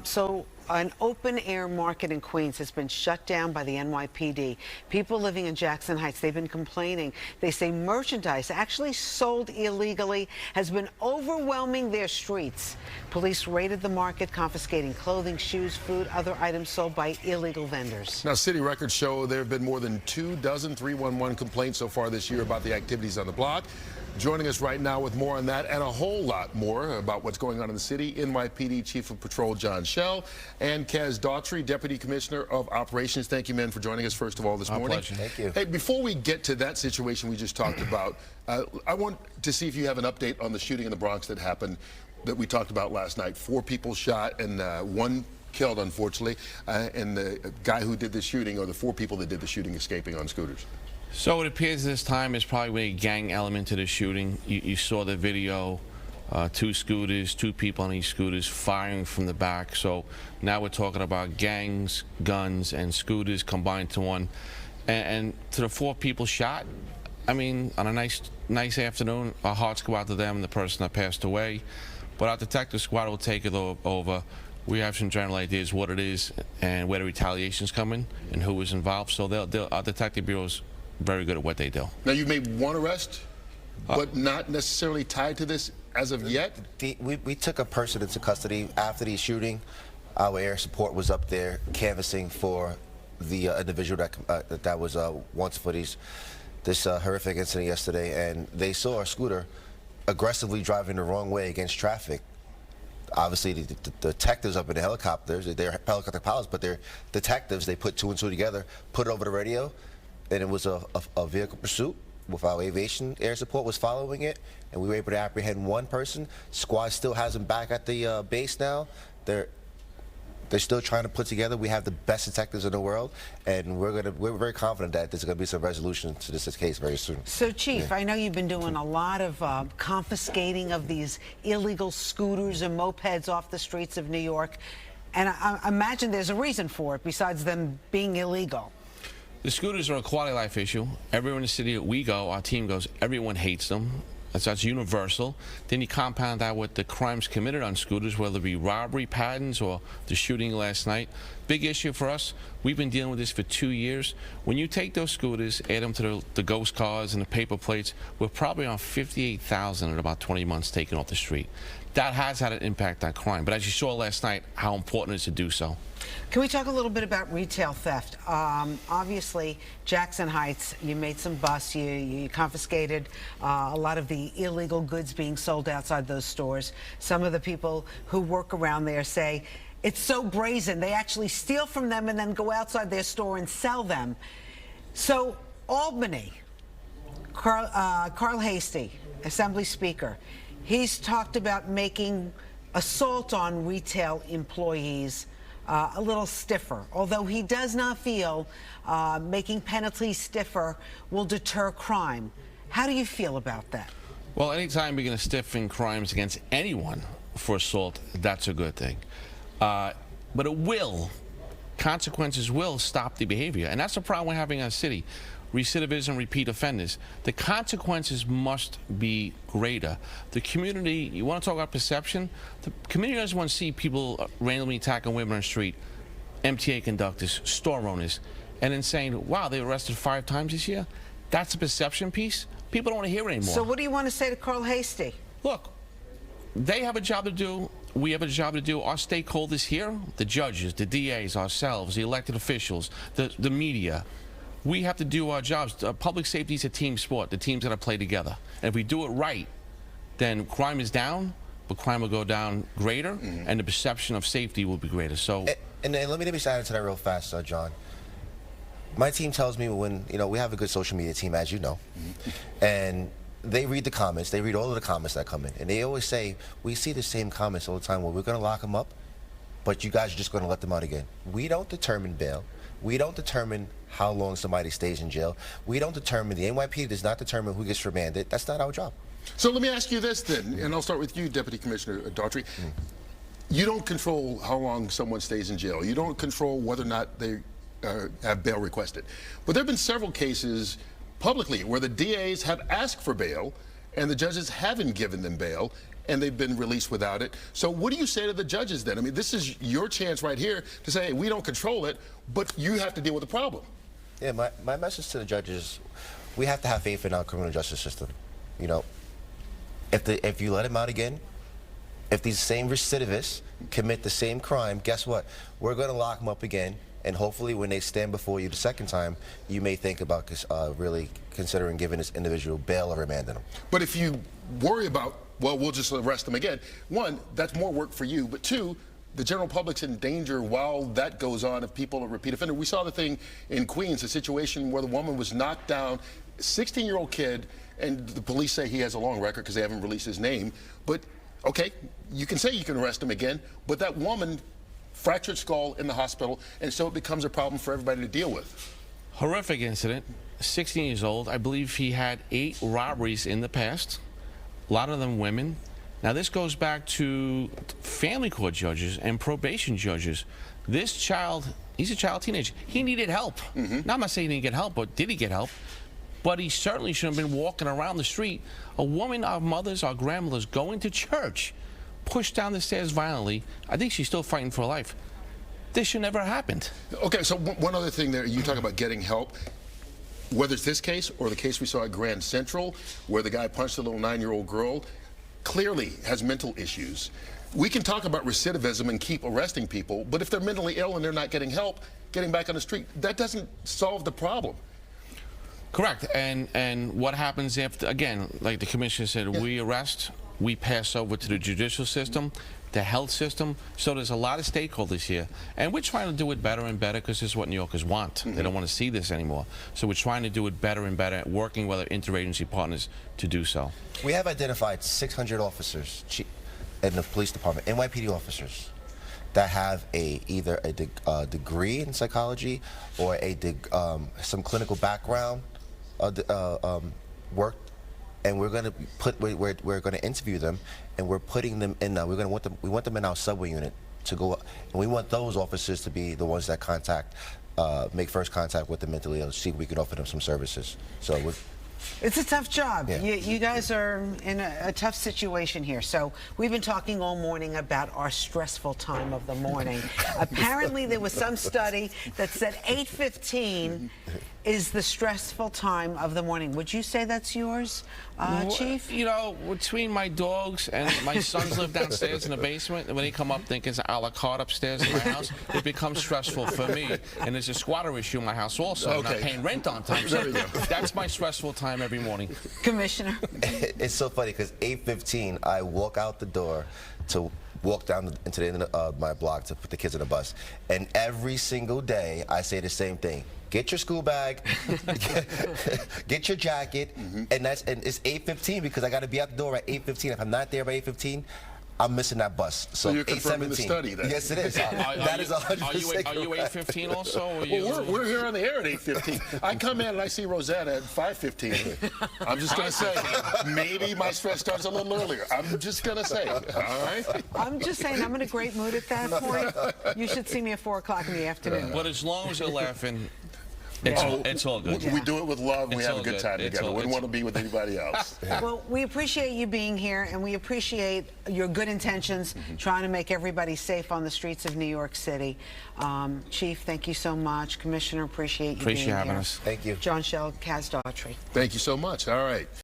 So an open-air market in Queens has been shut down by the NYPD. People living in Jackson Heights, they've been complaining. They say merchandise actually sold illegally has been overwhelming their streets. Police raided the market, confiscating clothing, shoes, food, other items sold by illegal vendors. Now, city records show there have been more than 24 311 complaints so far this year about the activities on the block. Joining us right now with more on that and a whole lot more about what's going on in the city, NYPD Chief of Patrol John Chell and Daughtry, Deputy Commissioner of Operations. Thank you, men, for joining us, first of all, this morning. Pleasure. Thank you. Hey, before we get to that situation we just talked about, I want to see if you have an update on the shooting in the Bronx that happened that we talked about last night. 4 people shot and 1 killed, unfortunately, and the guy who did the shooting, or the 4 people that did the shooting, escaping on scooters. So it appears this time is probably a gang element to the shooting. You saw the video, 2 scooters, 2 people on each scooters firing from the back. So now we're talking about gangs, guns, and scooters combined to one. And to the 4 people shot, I mean, on a nice afternoon, our hearts go out to them and the person that passed away. But our detective squad will take it over. We have some general ideas what it is and where the retaliation's coming and who is involved. So our detective bureau's very good at what they do. Now, you've made 1 arrest, but not necessarily tied to this as of yet? We took a person into custody after the shooting. Our air support was up there canvassing for the individual that was once for this horrific incident yesterday, and they saw a scooter aggressively driving the wrong way against traffic. Obviously, the detectives up in the helicopters, they're helicopter pilots, but they're detectives. They put 2 and 2 together, put it over the radio, and it was a vehicle pursuit with our aviation air support was following it, and we were able to apprehend 1 person. Squad still has them back at the base now. They're still trying to put together. We have the best detectives in the world, and we're very confident that there's going to be some resolution to this case very soon. So, Chief, I know you've been doing a lot of confiscating of these illegal scooters and mopeds off the streets of New York, and I imagine there's a reason for it besides them being illegal. The scooters are a quality of life issue. Everywhere in the city that we go, our team goes, everyone hates them. That's universal. Then you compound that with the crimes committed on scooters, whether it be robbery patterns or the shooting last night. Big issue for us. We've been dealing with this for 2 years. When you take those scooters, add them to the ghost cars and the paper plates, we're probably on 58,000 in about 20 months taken off the street. That has had an impact on crime. But as you saw last night, how important it is to do so. Can we talk a little bit about retail theft? Obviously, Jackson Heights, you made some busts. You confiscated a lot of the illegal goods being sold outside those stores. Some of the people who work around there say it's so brazen. They actually steal from them and then go outside their store and sell them. So, Albany, Carl Hasty, Assembly Speaker, he's talked about making assault on retail employees a little stiffer, although he does not feel making penalties stiffer will deter crime. How do you feel about that? Well, anytime we're going to stiffen crimes against anyone for assault, that's a good thing. But consequences will stop the behavior, and that's the problem we're having in our city. Recidivism, repeat offenders. The consequences must be greater. The community, you want to talk about perception? The community doesn't want to see people randomly attacking women on the street, MTA conductors, store owners, and then saying, wow, they were arrested 5 times this year? That's a perception piece. People don't want to hear it anymore. So what do you want to say to Carl Hasty? Look, they have a job to do. We have a job to do. Our stakeholders here, the judges, the DAs, ourselves, the elected officials, the media, we have to do our jobs. Public safety is a team sport. The team's got to play together. And if we do it right, then crime is down, but crime will go down greater, and the perception of safety will be greater. So, and let me add to that real fast, John. My team tells me when, we have a good social media team, as you know, and they read the comments. They read all of the comments that come in, and they always say, we see the same comments all the time. Well, we're going to lock them up, but you guys are just going to let them out again. We don't determine bail. We don't determine how long somebody stays in jail. We don't determine, the NYPD does not determine who gets remanded. That's not our job. So let me ask you this then, and I'll start with you, Deputy Commissioner Daughtry. You don't control how long someone stays in jail. You don't control whether or not they have bail requested. But there have been several cases publicly where the DAs have asked for bail and the judges haven't given them bail, and they've been released without it. So what do you say to the judges then? I mean, this is your chance right here to say, hey, we don't control it, but you have to deal with the problem. Yeah, my message to the judges, we have to have faith in our criminal justice system. You know, if you let him out again, if these same recidivists commit the same crime, guess what? We're going to lock them up again, and hopefully when they stand before you the second time, you may think about really considering giving this individual bail or remanding them. But if you worry about, well, we'll just arrest them again, one, that's more work for you, but two, the general public's in danger while that goes on if people are repeat offenders. We saw the thing in Queens, a situation where the woman was knocked down, 16-year-old kid, and the police say he has a long record because they haven't released his name. But, okay, you can say you can arrest him again, but that woman fractured skull in the hospital, and so it becomes a problem for everybody to deal with. Horrific incident, 16 years old. I believe he had 8 robberies in the past, a lot of them women. Now, this goes back to family court judges and probation judges. This child, he's a child teenager. He needed help. Now, I'm not saying he didn't get help, but did he get help? But he certainly shouldn't have been walking around the street. A woman, our mothers, our grandmothers, going to church, pushed down the stairs violently. I think she's still fighting for her life. This should never have happened. Okay, so one other thing there, you talk about getting help. Whether it's this case or the case we saw at Grand Central, where the guy punched a little 9-year-old girl, clearly has mental issues. We can talk about recidivism and keep arresting people, but if they're mentally ill and they're not getting help, getting back on the street, that doesn't solve the problem. Correct. And what happens if, again, like the commissioner said, we arrest, we pass over to the judicial system, the health system. So there's a lot of stakeholders here. And we're trying to do it better and better because this is what New Yorkers want. They don't want to see this anymore. So we're trying to do it better and better, working with our interagency partners to do so. We have identified 600 officers in the police department, NYPD officers, that have either a degree in psychology or some clinical background work, and we're going to interview them, and we're putting them in. We want them in our subway unit to go, and we want those officers to be the ones that make first contact with the mentally ill, see if we can offer them some services. So it's a tough job. Yeah. You guys are in a tough situation here. So we've been talking all morning about our stressful time of the morning. Apparently there was some study that said 8:15 is the stressful time of the morning. Would you say that's yours, Chief? You know, between my dogs and my sons live downstairs in the basement, and when they come up thinking it's a la carte upstairs in my house, it becomes stressful for me. And there's a squatter issue in my house also. Okay. I'm not paying rent on time. So that's my stressful time every morning. Commissioner? It's so funny because 8:15, I walk out the door to walk down into the end of my block to put the kids in the bus. And every single day, I say the same thing. Get your school bag, get your jacket, and it's 8:15 because I got to be out the door at 8:15. If I'm not there by 8:15, I'm missing that bus. So you're confirming the study then? Yes, it is. That is 100% Are you 8:15 also? Or well, we're here on the air at 8:15. I come in and I see Rosetta at 5:15. I'm just going to say, maybe my stress starts a little earlier. I'm just going to say, all right? I'm just saying, I'm in a great mood at that point. You should see me at 4 o'clock in the afternoon. But as long as you're laughing, it's all good. We do it with love, and we It's have a all good good. time It's together. all Wouldn't good. want to be with anybody else. Well, we appreciate you being here, and we appreciate your good intentions, trying to make everybody safe on the streets of New York City. Chief, thank you so much. Commissioner, appreciate you being Appreciate having here. us. Thank you. John Chell, Daughtry. Thank you so much. All right.